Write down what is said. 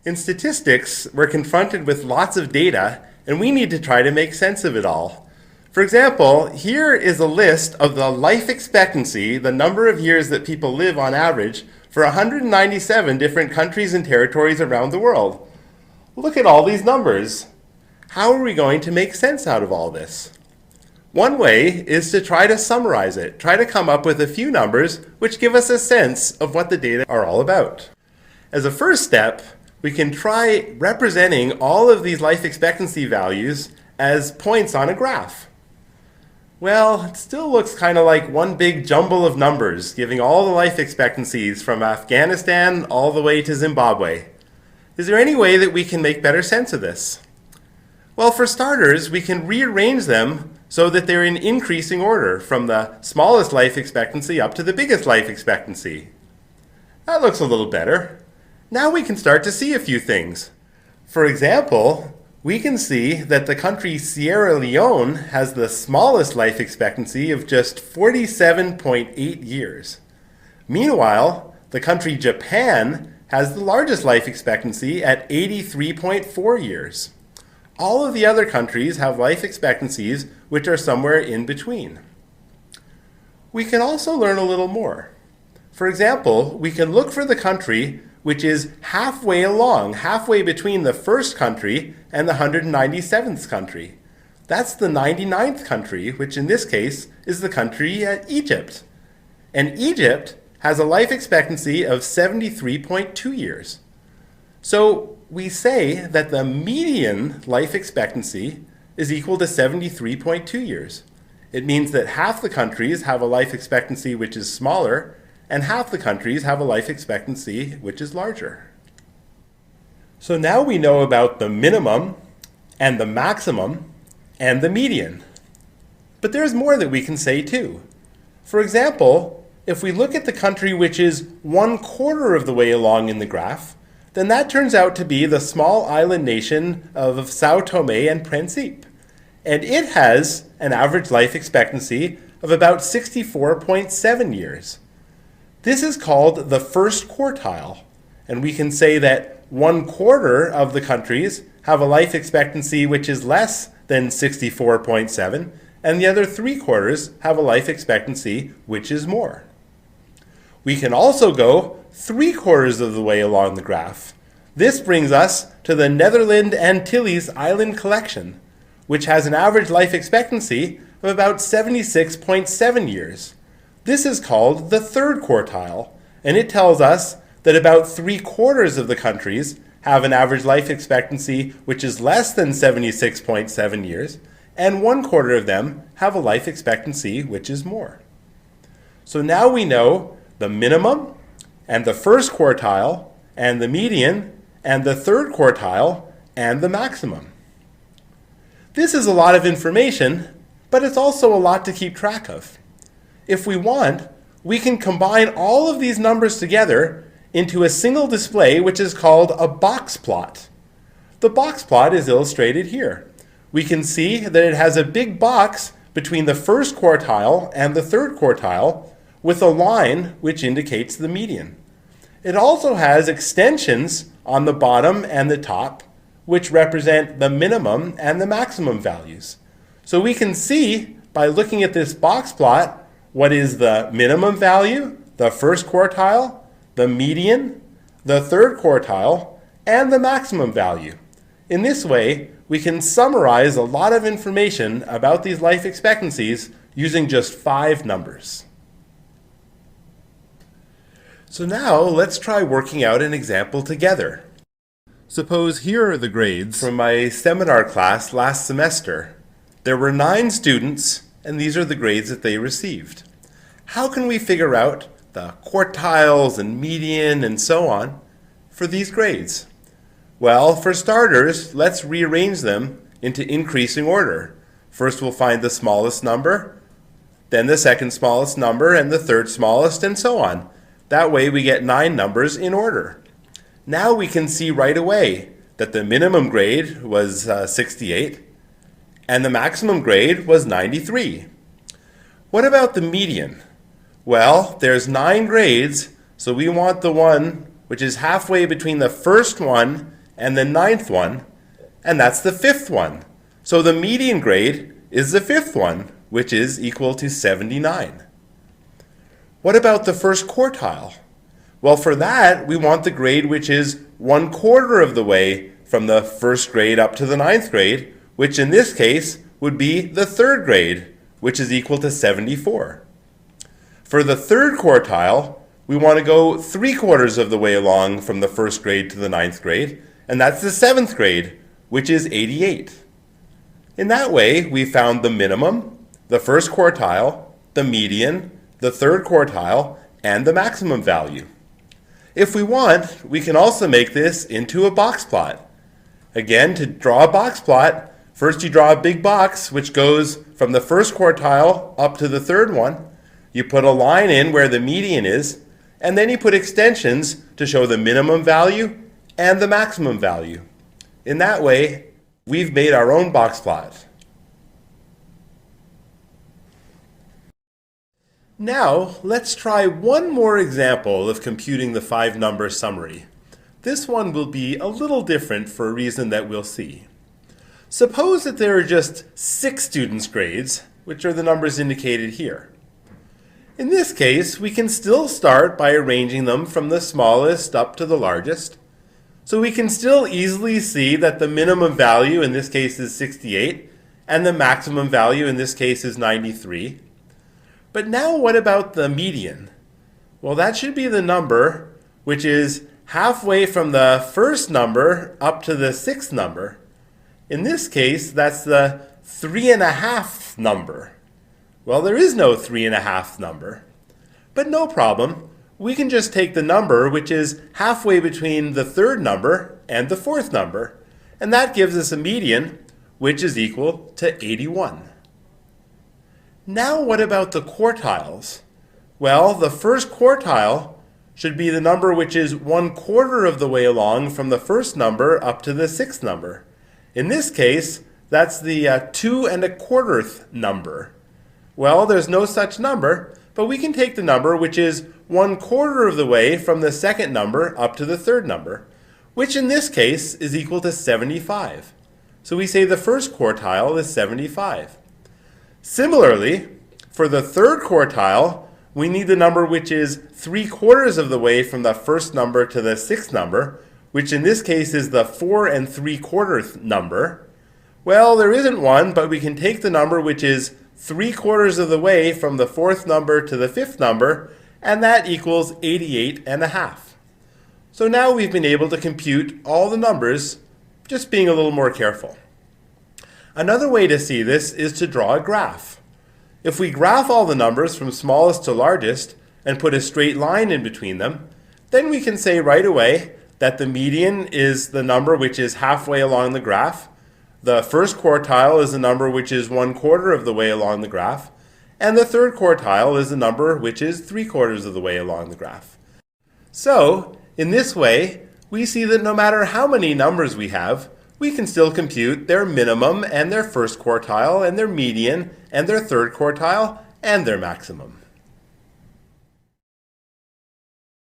In statistics, we're confronted with lots of data, and we need to try to make sense of it all. For example, here is a list of the life expectancy, the number of years that people live on average, for 197 different countries and territories around the world. Look at all these numbers. How are we going to make sense out of all this? One way is to try to summarize it, try to come up with a few numbers which give us a sense of what the data are all about. As a first step, we can try representing all of these life expectancy values as points on a graph. Well, it still looks kind of like one big jumble of numbers, giving all the life expectancies from Afghanistan all the way to Zimbabwe. Is there any way that we can make better sense of this? Well, for starters, we can rearrange them so that they're in increasing order, from the smallest life expectancy up to the biggest life expectancy. That looks a little better. Now we can start to see a few things. For example, we can see that the country Sierra Leone has the smallest life expectancy of just 47.8 years. Meanwhile, the country Japan has the largest life expectancy at 83.4 years. All of the other countries have life expectancies which are somewhere in between. We can also learn a little more. For example, we can look for the country which is halfway along, halfway between the first country and the 197th country. That's the 99th country, which in this case is the country Egypt. And Egypt has a life expectancy of 73.2 years. So we say that the median life expectancy is equal to 73.2 years. It means that half the countries have a life expectancy which is smaller, and half the countries have a life expectancy which is larger. So now we know about the minimum and the maximum and the median. But there's more that we can say too. For example, if we look at the country which is 1/4 of the way along in the graph, then that turns out to be the small island nation of Sao Tome and Principe. And it has an average life expectancy of about 64.7 years. This is called the first quartile, and we can say that 1/4 of the countries have a life expectancy which is less than 64.7, and the other 3/4 have a life expectancy which is more. We can also go 3/4 of the way along the graph. This brings us to the Netherland Antilles Island Collection, which has an average life expectancy of about 76.7 years. This is called the third quartile, and it tells us that about 3/4 of the countries have an average life expectancy which is less than 76.7 years, and 1/4 of them have a life expectancy which is more. So now we know the minimum, and the first quartile, and the median, and the third quartile, and the maximum. This is a lot of information, but it's also a lot to keep track of. If we want, we can combine all of these numbers together into a single display which is called a box plot. The box plot is illustrated here. We can see that it has a big box between the first quartile and the third quartile with a line which indicates the median. It also has extensions on the bottom and the top which represent the minimum and the maximum values. So we can see by looking at this box plot what is the minimum value, the first quartile, the median, the third quartile, and the maximum value. In this way, we can summarize a lot of information about these life expectancies using just 5 numbers. So now let's try working out an example together. Suppose here are the grades from my seminar class last semester. There were 9 students, and these are the grades that they received. How can we figure out the quartiles and median and so on for these grades? Well, for starters, let's rearrange them into increasing order. First we'll find the smallest number, then the second smallest number, and the third smallest, and so on. That way we get 9 numbers in order. Now we can see right away that the minimum grade was 68, and the maximum grade was 93. What about the median? Well, there's 9 grades, so we want the one which is halfway between the first one and the 9th one, and that's the 5th one. So the median grade is the 5th one, which is equal to 79. What about the first quartile? Well, for that, we want the grade which is 1/4 of the way from the first grade up to the 9th grade, which in this case would be the 3rd grade, which is equal to 74. For the third quartile, we want to go 3/4 of the way along from the first grade to the 9th grade, and that's the 7th grade, which is 88. In that way, we found the minimum, the first quartile, the median, the third quartile, and the maximum value. If we want, we can also make this into a box plot. Again, to draw a box plot, first you draw a big box which goes from the first quartile up to the third one. You put a line in where the median is, and then you put extensions to show the minimum value and the maximum value. In that way, we've made our own box plot. Now, let's try one more example of computing the 5-number summary. This one will be a little different for a reason that we'll see. Suppose that there are just 6 students' grades, which are the numbers indicated here. In this case, we can still start by arranging them from the smallest up to the largest. So we can still easily see that the minimum value in this case is 68, and the maximum value in this case is 93. But now what about the median? Well, that should be the number which is halfway from the first number up to the 6th number. In this case, that's the 3.5th number. Well, there is no 3.5th number. But no problem. We can just take the number which is halfway between the 3rd number and the 4th number, and that gives us a median which is equal to 81. Now what about the quartiles? Well, the first quartile should be the number which is 1/4 of the way along from the first number up to the 6th number. In this case, that's the 2.25th number. Well, there's no such number, but we can take the number which is 1/4 of the way from the 2nd number up to the 3rd number, which in this case is equal to 75. So we say the first quartile is 75. Similarly, for the 3rd quartile, we need the number which is 3/4 of the way from the first number to the 6th number, which in this case is the 4.75th number. Well, there isn't one, but we can take the number which is 3/4 of the way from the 4th number to the 5th number, and that equals 88.5. So now we've been able to compute all the numbers, just being a little more careful. Another way to see this is to draw a graph. If we graph all the numbers from smallest to largest and put a straight line in between them, then we can say right away that the median is the number which is halfway along the graph, the first quartile is the number which is 1/4 of the way along the graph, and the third quartile is the number which is 3/4 of the way along the graph. So, in this way, we see that no matter how many numbers we have, we can still compute their minimum and their first quartile and their median and their third quartile and their maximum.